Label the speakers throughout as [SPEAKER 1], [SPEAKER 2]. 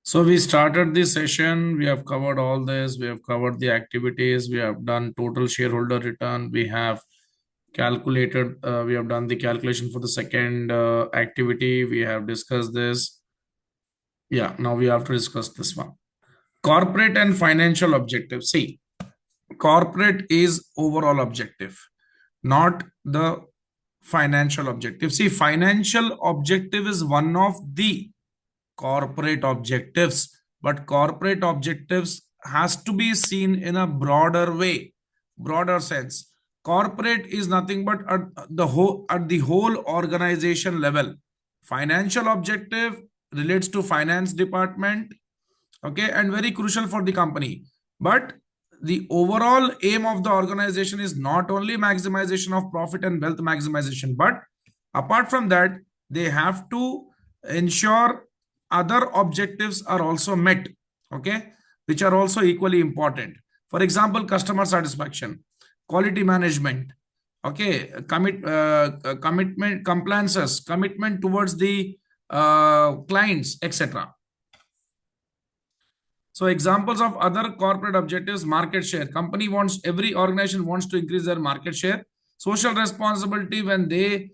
[SPEAKER 1] So we started this session. We have covered all this. We have covered the activities. We have done total shareholder return. We have calculated. We have done the calculation for the second activity. We have discussed this. Yeah. Now we have to discuss this one. Corporate and financial objectives. See, corporate is overall objective, not the financial objective. See, financial objective is one of the corporate objectives, but corporate objectives has to be seen in a broader way, broader sense. Corporate is nothing but at the whole organization level. Financial objective relates to finance department, okay, and very crucial for the company. But the overall aim of the organization is not only maximization of profit and wealth maximization, but apart from that, they have to ensure other objectives are also met, okay, which are also equally important. For example, customer satisfaction, quality management, okay, commitment, compliances, commitment towards the clients, etc. So examples of other corporate objectives: market share. Every organization wants to increase their market share. Social responsibility, when they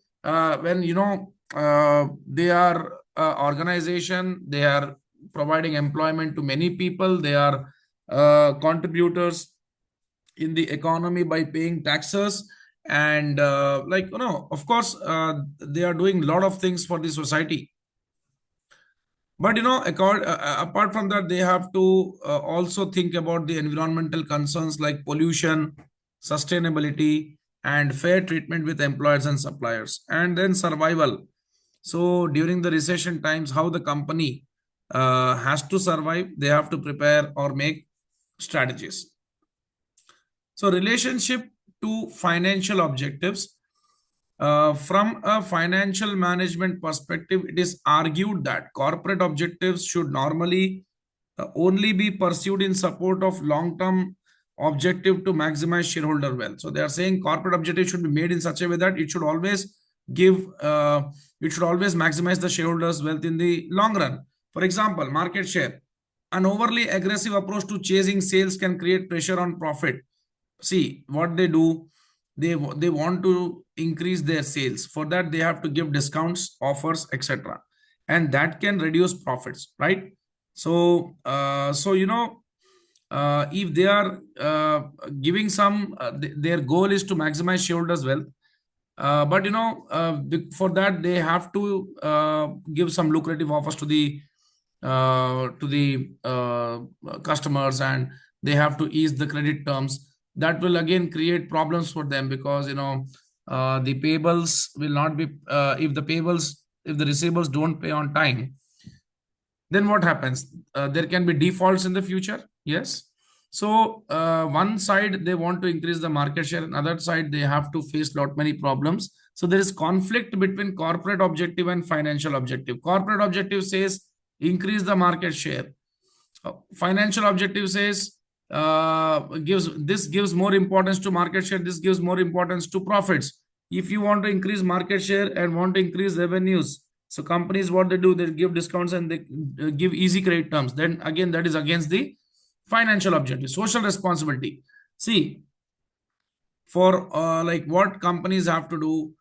[SPEAKER 1] are organization, they are providing employment to many people. They are contributors in the economy by paying taxes, and of course, they are doing a lot of things for the society. But apart from that, they have to also think about the environmental concerns like pollution, sustainability, and fair treatment with employers and suppliers. And then survival. So during the recession times, how the company has to survive, they have to prepare or make strategies. So relationship to financial objectives. From a financial management perspective, it is argued that corporate objectives should normally only be pursued in support of long-term objective to maximize shareholder wealth. So they are saying corporate objective should be made in such a way that give, it should always maximize the shareholders' wealth in the long run. For example, market share. An overly aggressive approach to chasing sales can create pressure on profit. See what they do, they want to increase their sales. For that, they have to give discounts, offers, etc., and that can reduce profits, right? So if they are giving some their goal is to maximize shareholders wealth, but for that they have to give some lucrative offers to the customers, and they have to ease the credit terms. That will again create problems for them, because the payables will not be if the receivables don't pay on time, then what happens? There can be defaults in the future. Yes. So one side they want to increase the market share, and other side they have to face lot many problems. So there is conflict between corporate objective and financial objective. Corporate objective says increase the market share. Financial objective says gives more importance to market share. This gives more importance to profits. If you want to increase market share and want to increase revenues, so companies, what they do, they give discounts and they give easy credit terms. Then again, that is against the financial objective. Social responsibility. See, for like what companies have to do,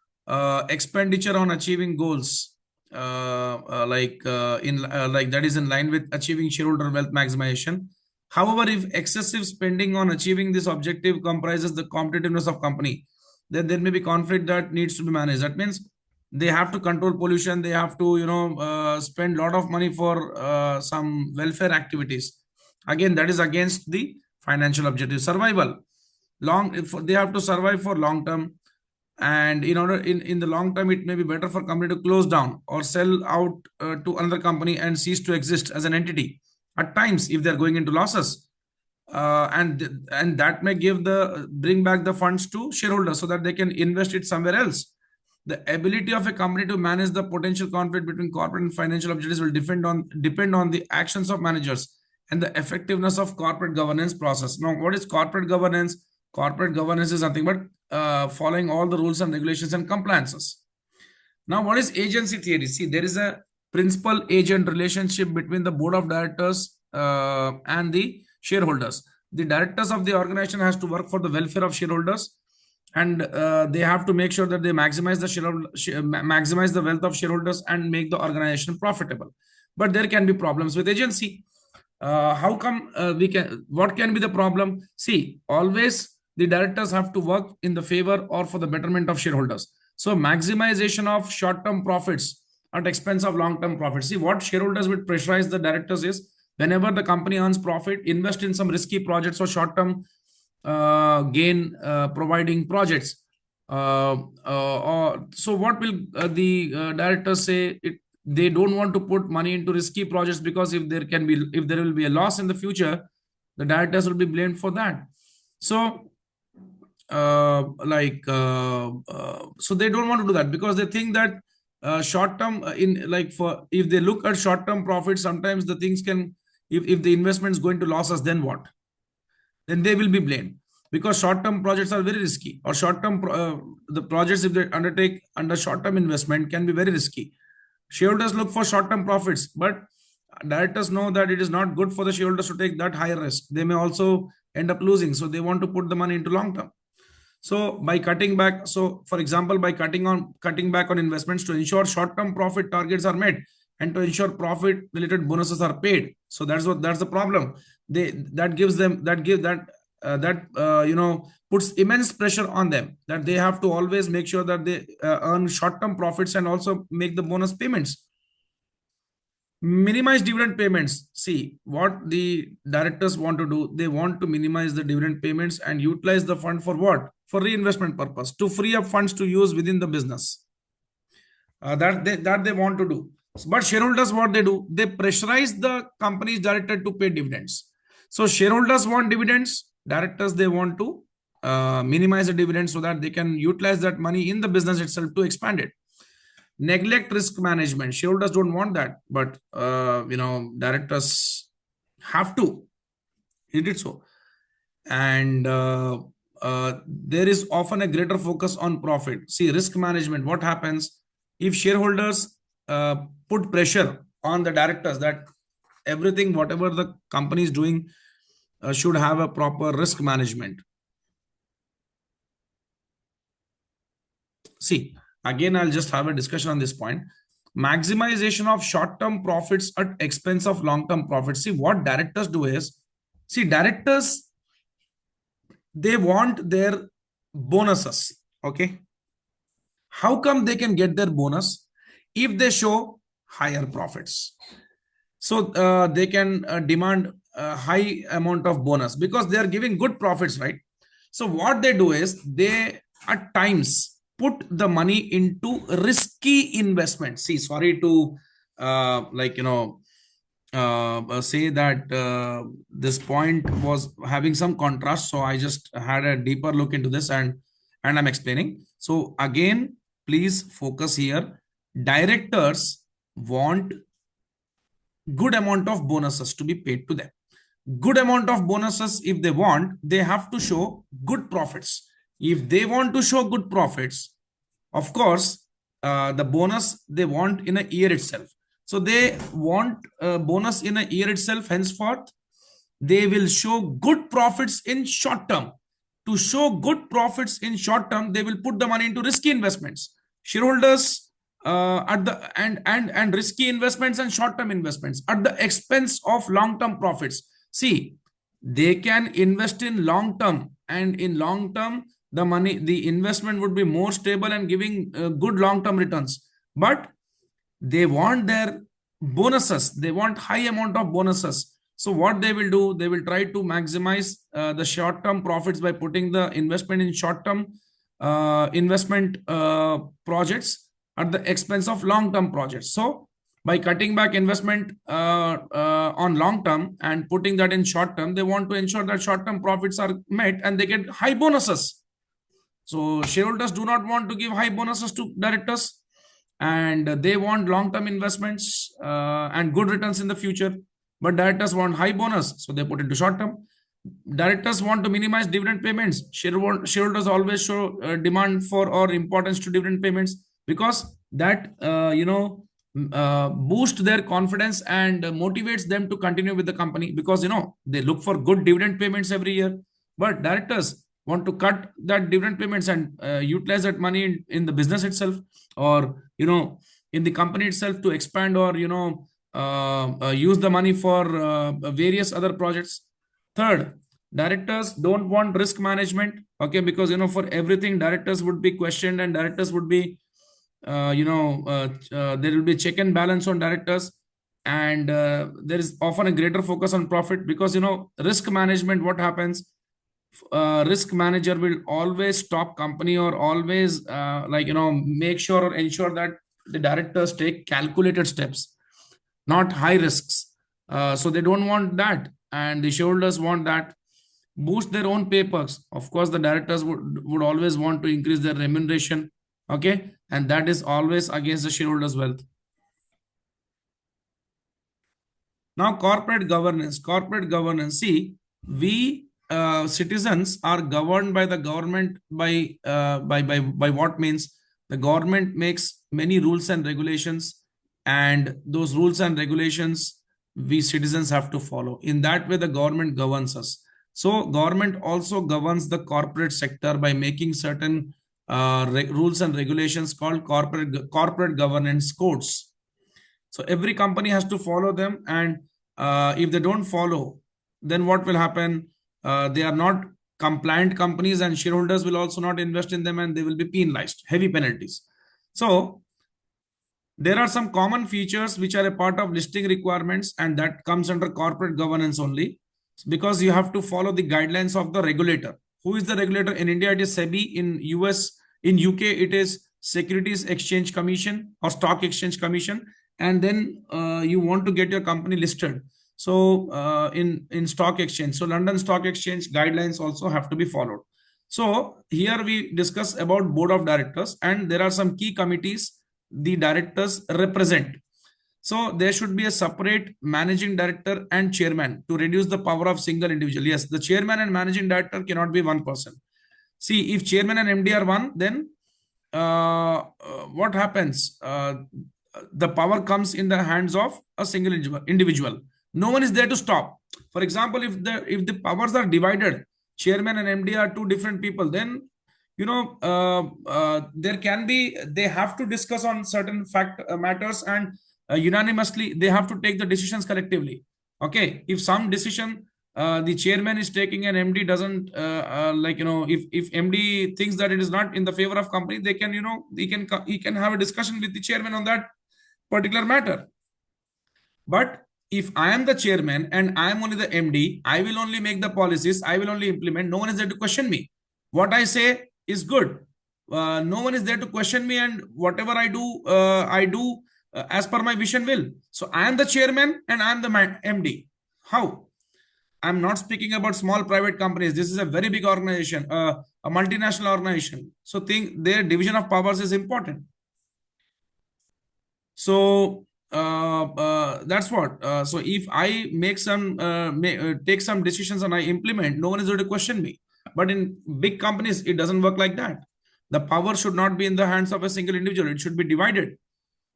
[SPEAKER 1] expenditure on achieving goals, like that is in line with achieving shareholder wealth maximization. However, if excessive spending on achieving this objective comprises the competitiveness of company, then there may be conflict that needs to be managed. That means they have to control pollution. They have to, spend a lot of money for some welfare activities. Again, that is against the financial objective. Survival. If they have to survive for long term, and in the long term, it may be better for company to close down or sell out to another company and cease to exist as an entity at times if they're going into losses, and that may bring back the funds to shareholders so that they can invest it somewhere else. The ability of a company to manage the potential conflict between corporate and financial objectives will depend on the actions of managers and the effectiveness of corporate governance process. Now, what is corporate governance? Corporate governance is nothing but following all the rules and regulations and compliances. Now, what is agency theory? See, there is a principal agent relationship between the board of directors and the shareholders. The directors of the organization has to work for the welfare of shareholders, and they have to make sure that they maximize the maximize the wealth of shareholders and make the organization profitable. But there can be problems with agency. How come we can? What can be the problem? See, always the directors have to work in the favor or for the betterment of shareholders. So maximization of short-term profits at expense of long-term profits. See, what shareholders would pressurize the directors is whenever the company earns profit, invest in some risky projects or short-term gain providing projects. So what will the directors say? They don't want to put money into risky projects because if there will be a loss in the future, the directors will be blamed for that. So so they don't want to do that because they think that short term in like for if they look at short term profits, sometimes the things can, if the investment is going to lose us, then what? Then they will be blamed because short term projects are very risky, or short term the projects, if they undertake under short term investment, can be very risky. Shareholders look for short term profits, but directors know that it is not good for the shareholders to take that higher risk. They may also end up losing, so they want to put the money into long term. So by cutting back, so for example, by cutting back on investments to ensure short-term profit targets are met and to ensure profit-related bonuses are paid. So that's the problem. That gives them puts immense pressure on them, that they have to always make sure that they earn short-term profits and also make the bonus payments. Minimize dividend payments. See what the directors want to do. They want to minimize the dividend payments and utilize the fund for what? For reinvestment purpose, to free up funds to use within the business. That they want to do. But shareholders, what they do? They pressurize the company's director to pay dividends. So shareholders want dividends. Directors, they want to minimize the dividends so that they can utilize that money in the business itself to expand it. Neglect risk management. Shareholders don't want that, but directors have to. It is so. And there is often a greater focus on profit. See, risk management, what happens if shareholders put pressure on the directors that everything, whatever the company is doing, should have a proper risk management. See, again, I'll just have a discussion on this point. Maximization of short-term profits at expense of long-term profits. See, what directors do is, see, directors, they want their bonuses. Okay. How come they can get their bonus? If they show higher profits. So they can demand a high amount of bonus because they are giving good profits, right? So what they do is they at times put the money into risky investments. See, sorry to say that this point was having some contrast, so I just had a deeper look into this and I'm explaining. So again, please focus here. Directors want good amount of bonuses to be paid to them. Good amount of bonuses, if they want, they have to show good profits. If they want to show good profits, of course, the bonus they want in a year itself. So they want a bonus in a year itself. Henceforth, they will show good profits in short term. To show good profits in short term, they will put the money into risky investments. Shareholders and risky investments and short term investments at the expense of long term profits. See, they can invest in long term, and in long term, the investment would be more stable and giving good long term returns. But they want their bonuses. They want high amount of bonuses. So what they will do, they will try to maximize the short term profits by putting the investment in short term investment projects at the expense of long term projects. So by cutting back investment on long term and putting that in short term, they want to ensure that short term profits are met and they get high bonuses. So shareholders do not want to give high bonuses to directors, and they want long-term investments and good returns in the future. But directors want high bonus, so they put it to short-term. Directors want to minimize dividend payments. Shareholders always show demand for or importance to dividend payments because that boost their confidence and motivates them to continue with the company, because they look for good dividend payments every year. But directors want to cut that dividend payments and utilize that money in the business itself, or in the company itself, to expand, or use the money for various other projects. Third, directors don't want risk management. Okay, because for everything directors would be questioned, and directors would be there will be check and balance on directors, and there is often a greater focus on profit, because risk management, what happens, risk manager will always stop company, or always make sure or ensure that the directors take calculated steps, not high risks. So they don't want that, and the shareholders want that. Boost their own papers. Of course, the directors would always want to increase their remuneration. Okay, and that is always against the shareholders' wealth. Now, corporate governance. Corporate governance. See, we citizens are governed by the government by what means the government makes many rules and regulations, and those rules and regulations we citizens have to follow. In that way, the government governs us. So, government also governs the corporate sector by making certain rules and regulations called corporate governance codes. So every company has to follow them, and if they don't follow, then what will happen? They are not compliant companies, and shareholders will also not invest in them, and they will be penalized, heavy penalties. So there are some common features which are a part of listing requirements, and that comes under corporate governance only, because you have to follow the guidelines of the regulator. Who is the regulator? In India, it is SEBI. In US, in UK, it is Securities Exchange Commission or Stock Exchange Commission. And then you want to get your company listed. So in stock exchange, so London Stock Exchange guidelines also have to be followed. So here we discuss about board of directors, and there are some key committees the directors represent. So there should be a separate managing director and chairman to reduce the power of single individual. Yes, the chairman and managing director cannot be one person. See, if chairman and MD are one, then what happens? The power comes in the hands of a single individual. No one is there to stop. For example, if the powers are divided, chairman and MD are two different people, then there can be, they have to discuss on certain matters, and unanimously they have to take the decisions collectively. Okay, if some decision the chairman is taking and MD doesn't if MD thinks that it is not in the favor of company, they can he can have a discussion with the chairman on that particular matter. But if I am the chairman and I am only the MD, I will only make the policies, I will only implement. No one is there to question me. What I say is good. No one is there to question me, and whatever I do as per my vision will. So I am the chairman and I am the MD. How? I'm not speaking about small private companies. This is a very big organization, a multinational organization. So their division of powers is important. So that's what. So if I make some take some decisions and I implement, no one is going to question me. But in big companies, it doesn't work like that. The power should not be in the hands of a single individual. It should be divided.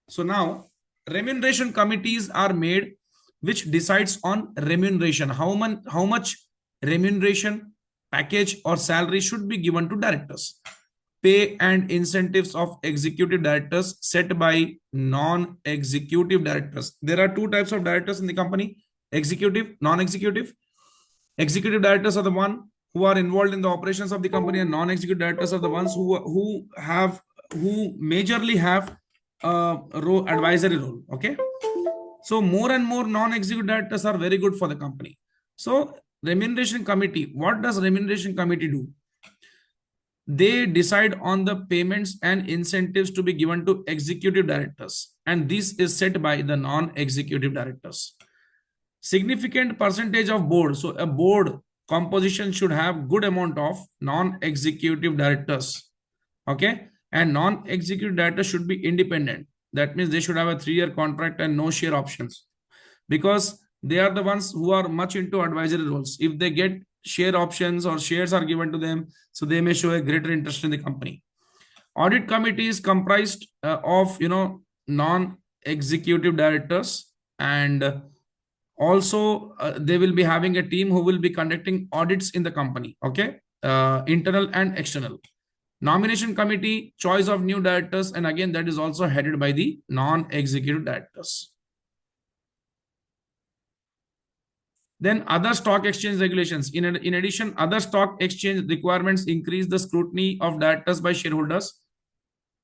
[SPEAKER 1] So now remuneration committees are made, which decides on remuneration. How much remuneration, package or salary should be given to directors. Pay and incentives of executive directors set by non-executive directors. There are two types of directors in the company: executive, non-executive. Executive directors are the one who are involved in the operations of the company, and non-executive directors are the ones who majorly have a advisory role. Okay, so more and more non-executive directors are very good for the company. So remuneration committee, what does remuneration committee do? They decide on the payments and incentives to be given to executive directors, and this is set by the non-executive directors. Significant percentage of board, so a board composition should have good amount of non-executive directors. Okay, and non-executive directors should be independent. That means they should have a 3-year contract and no share options, because they are the ones who are much into advisory roles. If they get share options or shares are given to them, so they may show a greater interest in the company. Audit committee is comprised of non executive directors, and also they will be having a team who will be conducting audits in the company. Okay, internal and external. Nomination committee, choice of new directors, and again that is also headed by the non-executive directors. Then other stock exchange regulations. In addition, other stock exchange requirements increase the scrutiny of directors by shareholders.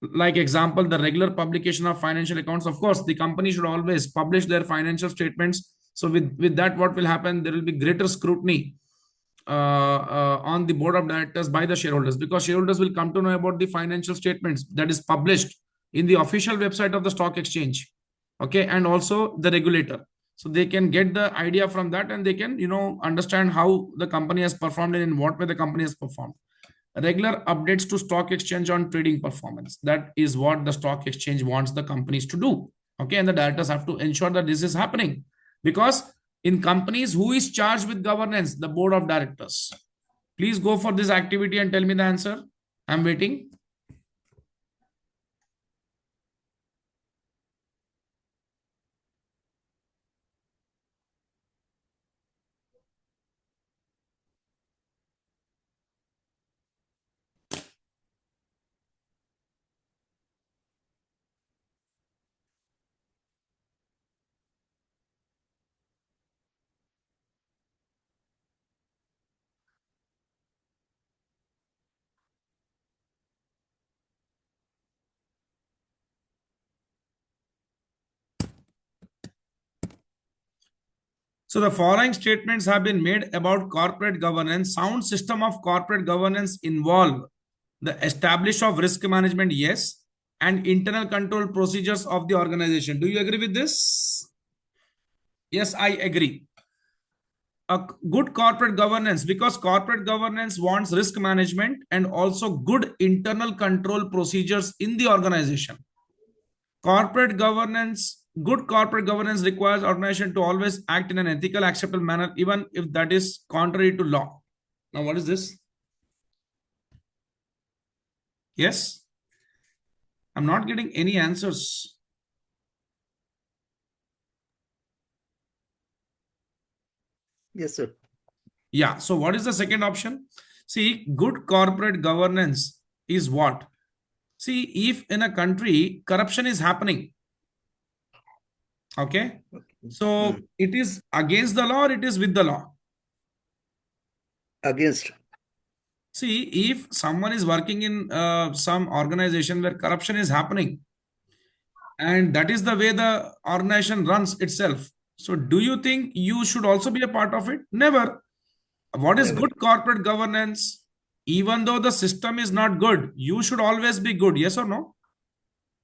[SPEAKER 1] Like example, the regular publication of financial accounts. Of course, the company should always publish their financial statements. So with that, what will happen? There will be greater scrutiny on the board of directors by the shareholders, because shareholders will come to know about the financial statements that is published in the official website of the stock exchange. Okay, and also the regulator. So they can get the idea from that, and they can understand how the company has performed and in what way the company has performed. Regular updates to stock exchange on trading performance. That is what the stock exchange wants the companies to do. Okay, and the directors have to ensure that this is happening, because in companies, who is charged with governance? The board of directors. Please go for this activity and tell me the answer. I'm waiting. So the following statements have been made about corporate governance. Sound system of corporate governance involve the establish of risk management, yes, and internal control procedures of the organization. Do you agree with this? Yes, I agree. A good corporate governance, because corporate governance wants risk management and also good internal control procedures in the organization. Corporate governance, good corporate governance requires organization to always act in an ethical, acceptable manner, even if that is contrary to law. Now, what is this? Yes? I'm not getting any answers.
[SPEAKER 2] Yes, sir.
[SPEAKER 1] Yeah. So what is the second option? See, good corporate governance is what? See, if in a country corruption is happening, okay, so it is against the law or it is with the law?
[SPEAKER 2] Against.
[SPEAKER 1] See, if someone is working in some organization where corruption is happening, and that is the way the organization runs itself, so do you think you should also be a part of it? Never. What is
[SPEAKER 2] Never.
[SPEAKER 1] good corporate governance? Even though the system is not good, you should always be good. Yes or no?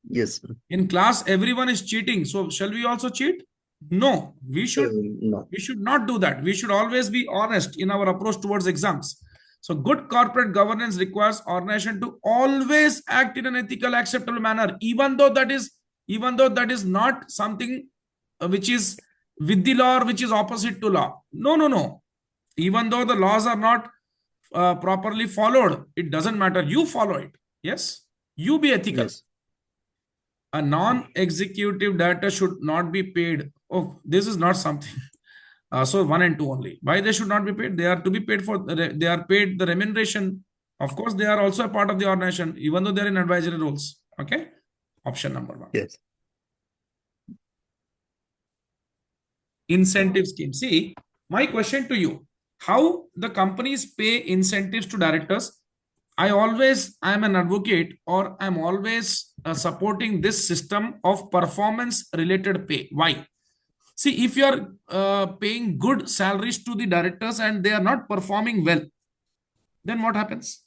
[SPEAKER 2] Yes.
[SPEAKER 1] In class, everyone is cheating. So shall we also cheat? No,
[SPEAKER 2] No.
[SPEAKER 1] we should not do that. We should always be honest in our approach towards exams. So good corporate governance requires organization to always act in an ethical, acceptable manner, even though that is not something which is with the law or which is opposite to law. No, no, no. Even though the laws are not properly followed, it doesn't matter. You follow it. Yes, you be ethical.
[SPEAKER 2] Yes.
[SPEAKER 1] A non-executive director should not be paid. Oh, this is not something. So 1 and 2 only. Why they should not be paid? They are to be paid for. They are paid the remuneration. Of course, they are also a part of the organization, even though they are in advisory roles. Okay. Option number 1.
[SPEAKER 2] Yes.
[SPEAKER 1] Incentive scheme. See, my question to you: how the companies pay incentives to directors? I am an advocate, or I'm always supporting this system of performance related pay. Why? See, if you're paying good salaries to the directors and they are not performing well, then what happens?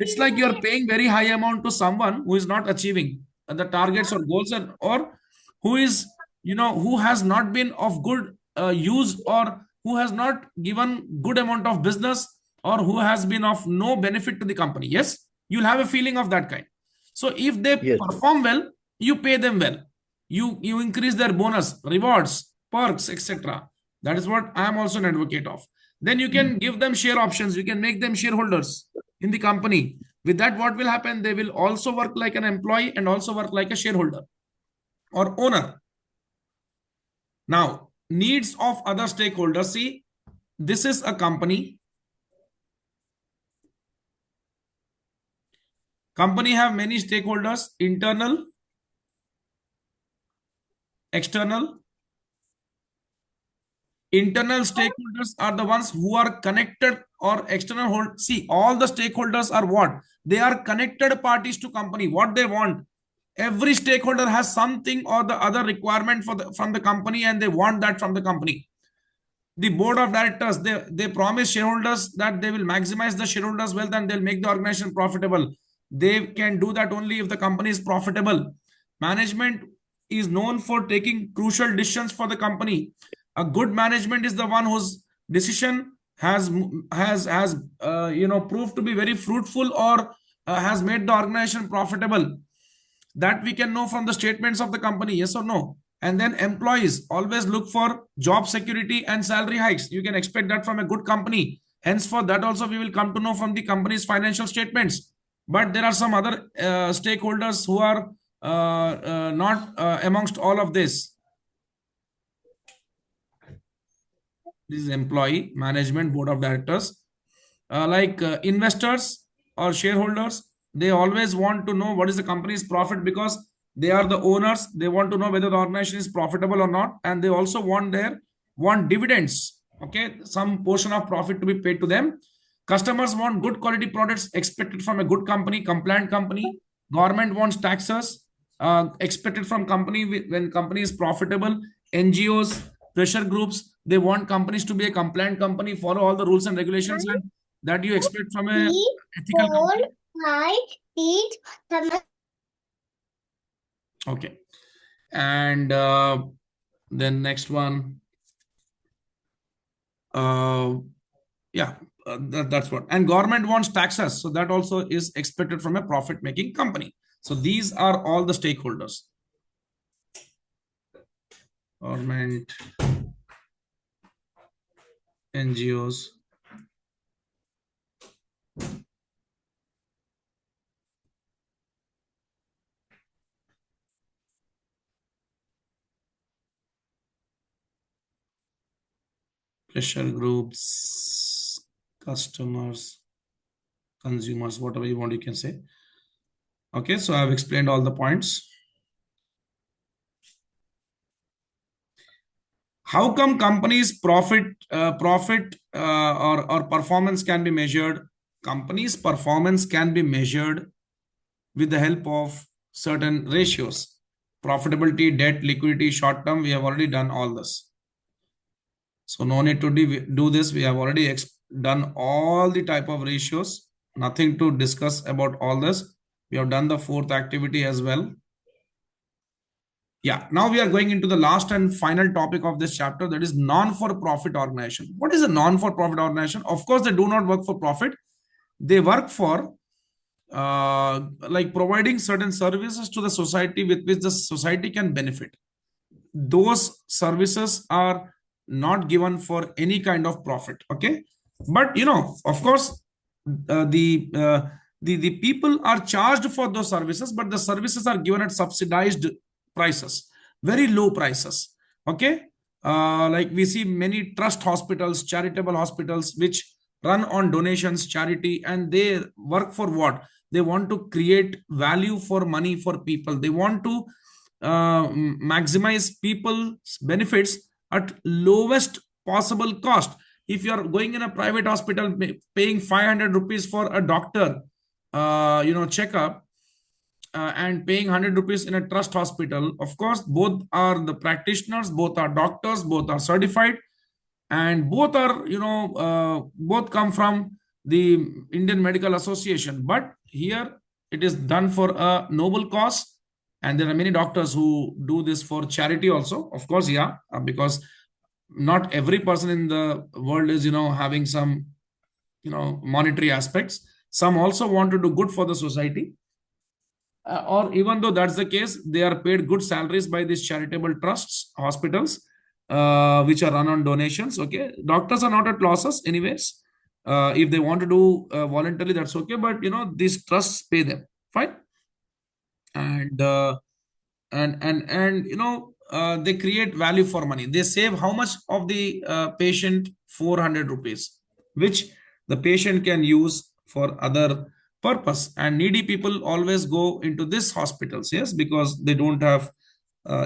[SPEAKER 1] It's like you're paying very high amount to someone who is not achieving the targets or goals, or who is, who has not been of good use, or who has not given good amount of business, or who has been of no benefit to the company. Yes, you'll have a feeling of that kind. So if they
[SPEAKER 2] Yes.
[SPEAKER 1] perform well, you pay them well. You increase their bonus, rewards, perks, etc. That is what I am also an advocate of. Then you can give them share options. You can make them shareholders in the company. With that, what will happen? They will also work like an employee and also work like a shareholder. or owner. Now, needs of other stakeholders. See, this is a company. Company have many stakeholders, internal, external. Internal stakeholders are the ones who are connected, or external hold. See, all the stakeholders are what? They are connected parties to company. What they want. Every stakeholder has something or the other requirement from the company, and they want that from the company. The board of directors, they promise shareholders that they will maximize the shareholders wealth and they'll make the organization profitable. They can do that only if the company is profitable. Management is known for taking crucial decisions for the company. A good management is the one whose decision has proved to be very fruitful, or has made the organization profitable. That we can know from the statements of the company, yes or no. And then employees always look for job security and salary hikes. You can expect that from a good company. Hence, for that also we will come to know from the company's financial statements. But there are some other stakeholders who are not amongst all of this. This is employee, management, board of directors. Like investors or shareholders, they always want to know what is the company's profit, because they are the owners. They want to know whether the organization is profitable or not, and they also want dividends. Okay, some portion of profit to be paid to them. Customers want good quality products expected from a good company, compliant company. Government wants taxes expected from company when company is profitable. NGOs, pressure groups, they want companies to be a compliant company, follow all the rules and regulations, and that you expect from a ethical company. Okay. And then next one. Yeah, that's what. And government wants taxes. So that also is expected from a profit making company. So these are all the stakeholders. Government, NGOs, pressure groups, customers, consumers, whatever you want, you can say. Okay, so I've explained all the points. How come companies profit or performance can be measured? Companies performance can be measured with the help of certain ratios: profitability, debt, liquidity, short term. We have already done all this, so no need to do this. We have already done all the type of ratios. Nothing to discuss about all this. We have done the fourth activity as well. Yeah, now we are going into the last and final topic of this chapter, that is non-for-profit organization. What is a non-for-profit organization? Of course, they do not work for profit. They work for like providing certain services to the society with which the society can benefit. Those services are not given for any kind of profit. Okay, but of course, the people are charged for those services, but the services are given at subsidized prices, very low prices. Okay, like we see many trust hospitals, charitable hospitals, which run on donations, charity, and they work for what? They want to create value for money for people. They want to maximize people's benefits at lowest possible cost. If you are going in a private hospital paying 500 rupees for a doctor checkup, and paying 100 rupees in a trust hospital, of course both are the practitioners, both are doctors, both are certified, and both are both come from the Indian Medical Association. But here it is done for a noble cause, and there are many doctors who do this for charity also, of course. Yeah, because not every person in the world is having some monetary aspects. Some also want to do good for the society, or even though that's the case, they are paid good salaries by these charitable trusts, hospitals, which are run on donations. Okay, doctors are not at losses anyways. If they want to do voluntarily, that's okay, but these trusts pay them fine. And and they create value for money. They save how much of the patient? 400 rupees, which the patient can use for other purpose. And needy people always go into this hospitals, yes, because they don't have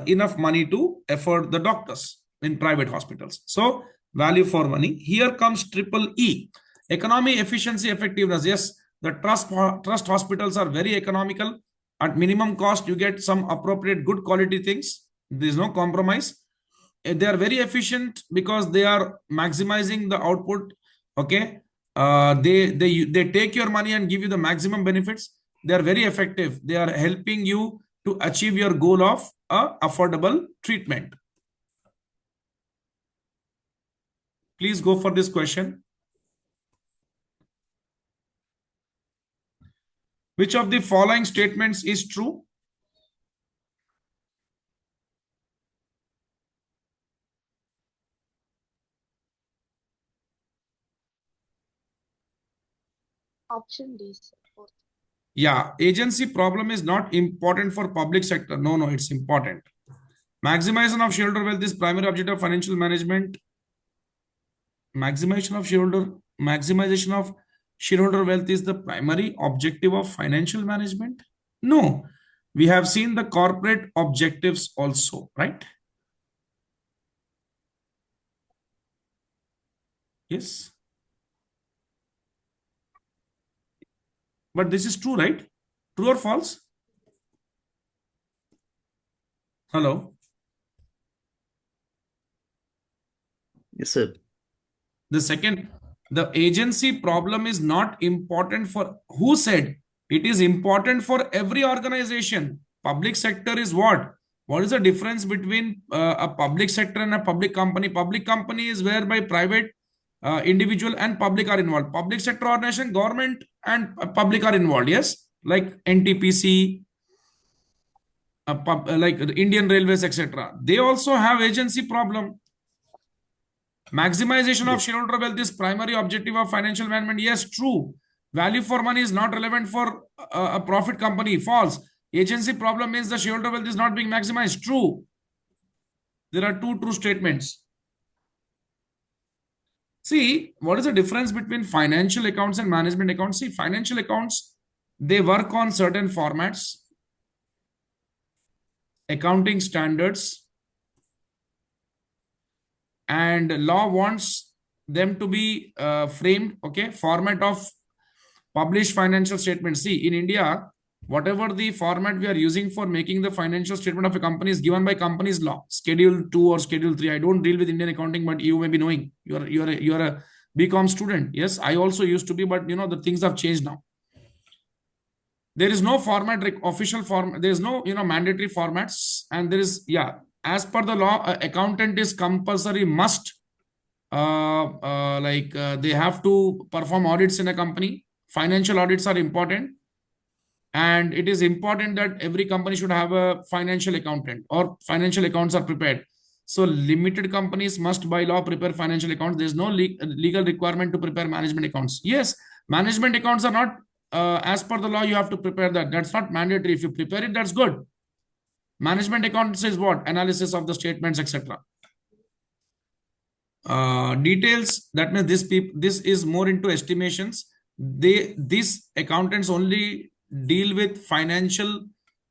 [SPEAKER 1] enough money to afford the doctors in private hospitals. So value for money. Here comes triple E: economy, efficiency, effectiveness. Yes, the trust hospitals are very economical. At minimum cost, you get some appropriate good quality things. There is no compromise. They are very efficient because they are maximizing the output. Okay, they take your money and give you the maximum benefits. They are very effective. They are helping you to achieve your goal of affordable treatment. Please go for this question. Which of the following statements is true?
[SPEAKER 3] Option D, sir. Both.
[SPEAKER 1] Yeah, agency problem is not important for public sector. No, it's important. Maximization of shareholder wealth is primary objective of financial management. Maximization of shareholder wealth is the primary objective of financial management. No, we have seen the corporate objectives also, right? Yes. But this is true, right? True or false? Hello.
[SPEAKER 2] Yes, sir.
[SPEAKER 1] The second, the agency problem is not important for who said it is important for every organization. Public sector is what? What is the difference between a public sector and a public company? Public company is whereby private, individual, and public are involved. Public sector organization, government and public are involved. Yes, like NTPC, like Indian Railways, etc. They also have agency problem. Maximization of
[SPEAKER 2] Yes.
[SPEAKER 1] shareholder wealth is primary objective of financial management. Yes, true. Value for money is not relevant for a profit company. False. Agency problem means the shareholder wealth is not being maximized. True. There are two true statements. See, what is the difference between financial accounts and management accounts? See, financial accounts, they work on certain formats, accounting standards, and law wants them to be framed. Okay, format of published financial statement. See, in India, whatever the format we are using for making the financial statement of a company is given by company's law, Schedule 2 or Schedule 3. I don't deal with Indian accounting, but you may be knowing. You're a BCom student. Yes, I also used to be, but the things have changed now. There is no format, official form. There is no mandatory formats, and there is, as per the law, accountant is compulsory must they have to perform audits in a company. Financial audits are important, and it is important that every company should have a financial accountant or financial accounts are prepared. So limited companies must by law prepare financial accounts. There is no legal requirement to prepare management accounts. Yes, management accounts are not as per the law. You have to prepare that. That's not mandatory. If you prepare it, that's good. Management accounts is what? Analysis of the statements, etc. Details, that means this is more into estimations. These accountants only deal with financial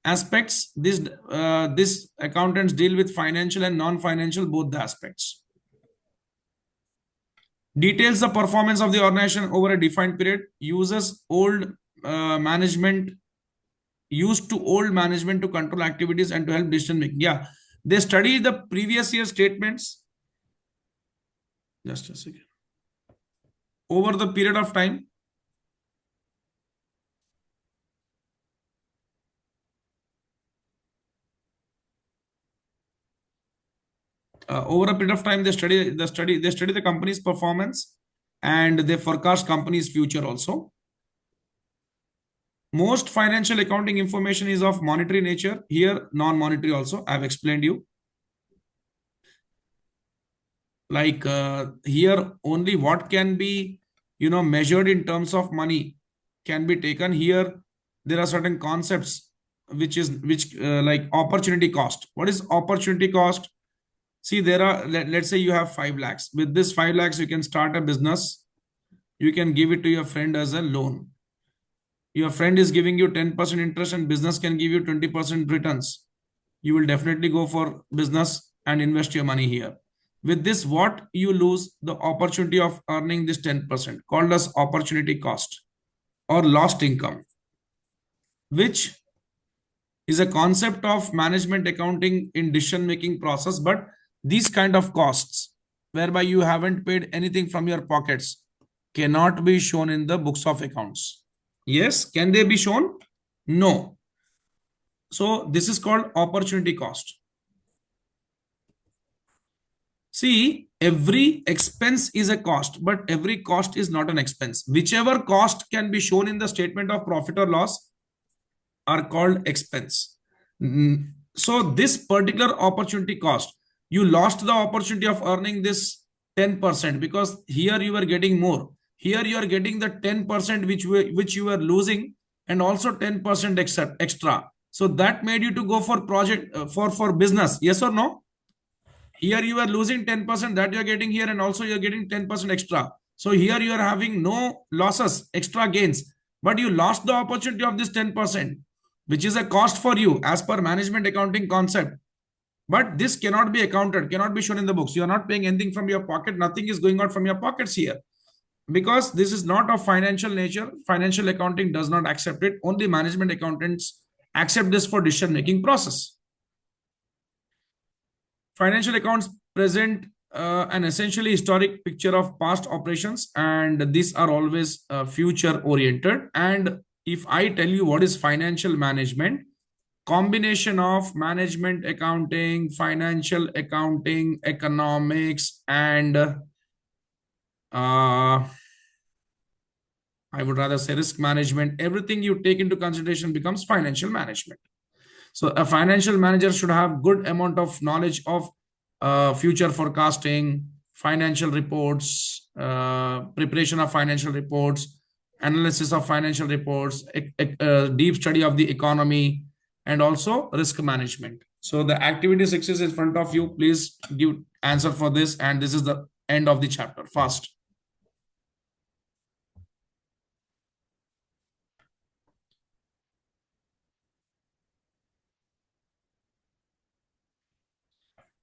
[SPEAKER 1] aspects. This accountants deal with financial and non-financial, both the aspects. Details the performance of the organization over a defined period. Uses old management used to old management to control activities and to help decision making. Yeah, they study the previous year statements. Just a second. Over the period of time, over a period of time, they study the company's performance, and they forecast company's future also. Most financial accounting information is of monetary nature. Here, non-monetary also. I've explained you. Like here, only what can be measured in terms of money can be taken. Here there are certain concepts like opportunity cost. What is opportunity cost? See, there are, let's say you have 5 lakhs. With this 5 lakhs, you can start a business. You can give it to your friend as a loan. Your friend is giving you 10% interest and business can give you 20% returns. You will definitely go for business and invest your money here. With this, what you lose? The opportunity of earning this 10%, called as opportunity cost or lost income, which is a concept of management accounting in decision making process. But these kind of costs whereby you haven't paid anything from your pockets cannot be shown in the books of accounts. Yes, can they be shown? No. So this is called opportunity cost. See, every expense is a cost, but every cost is not an expense. Whichever cost can be shown in the statement of profit or loss are called expense. So this particular opportunity cost, you lost the opportunity of earning this 10% because here you are getting more. Here you are getting the 10% which you were losing and also 10% extra. So that made you to go for project for business. Yes or no? Here you are losing 10% that you are getting here and also you are getting 10% extra. So here you are having no losses, extra gains, but you lost the opportunity of this 10%, which is a cost for you as per management accounting concept. But this cannot be accounted, cannot be shown in the books. You are not paying anything from your pocket. Nothing is going out from your pockets here because this is not of financial nature. Financial accounting does not accept it. Only management accountants accept this for decision making process. Financial accounts present an essentially historic picture of past operations, and these are always future oriented. And if I tell you what is financial management, combination of management accounting, financial accounting, economics, and I would rather say risk management, everything you take into consideration becomes financial management. So a financial manager should have good amount of knowledge of future forecasting, financial reports, preparation of financial reports, analysis of financial reports, deep study of the economy, and also risk management. So the activity 6 is in front of you. Please give answer for this. And this is the end of the chapter. Fast.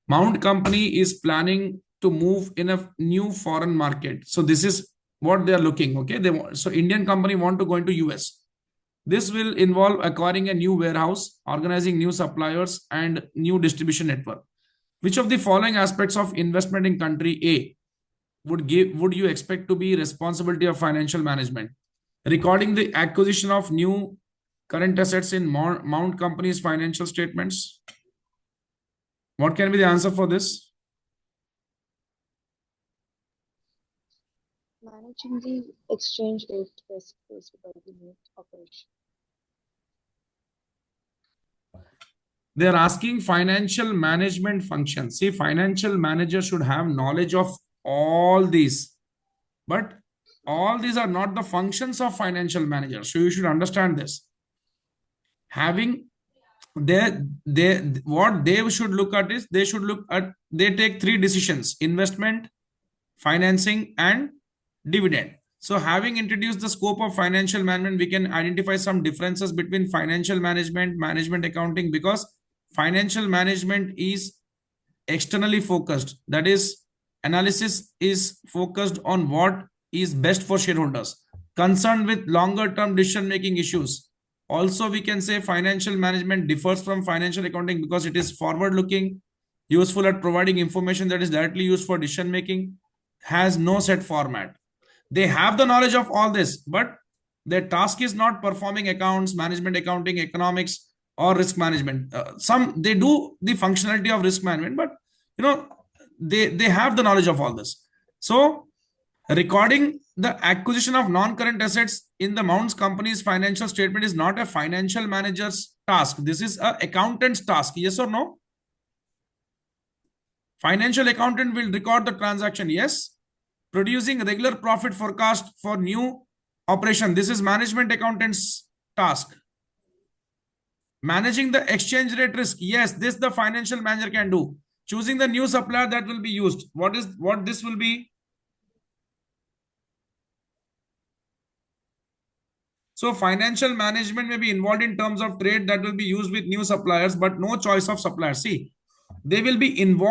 [SPEAKER 1] Mount company is planning to move in a new foreign market. So this is what they are looking. Okay. So Indian company want to go into US. This will involve acquiring a new warehouse, organizing new suppliers, and new distribution network. Which of the following aspects of investment in country A would you expect to be responsibility of financial management? Recording the acquisition of new current assets in Mount company's financial statements. What can be the answer for this?
[SPEAKER 3] Managing the exchange rate risk faced by the new operation.
[SPEAKER 1] They are asking financial management functions. See, financial manager should have knowledge of all these, but all these are not the functions of financial manager. So you should understand this. Having what they should look at is they take 3 decisions: investment, financing, and dividend. So having introduced the scope of financial management, we can identify some differences between financial management, management accounting, because financial management is externally focused. That is, analysis is focused on what is best for shareholders, concerned with longer term decision making issues. Also, we can say financial management differs from financial accounting because it is forward looking, useful at providing information that is directly used for decision making, has no set format. They have the knowledge of all this, but their task is not performing accounts, management accounting, economics, or risk management. Some they do the functionality of risk management, but they have the knowledge of all this. So recording the acquisition of non-current assets in the Mounts company's financial statement is not a financial manager's task. This is an accountant's task. Yes or no? Financial accountant will record the transaction. Yes. Producing regular profit forecast for new operation. This is management accountant's task. Managing the exchange rate risk. Yes, this the financial manager can do. Choosing the new supplier that will be used. What this will be? So financial management may be involved in terms of trade that will be used with new suppliers, but no choice of suppliers. See, they will be involved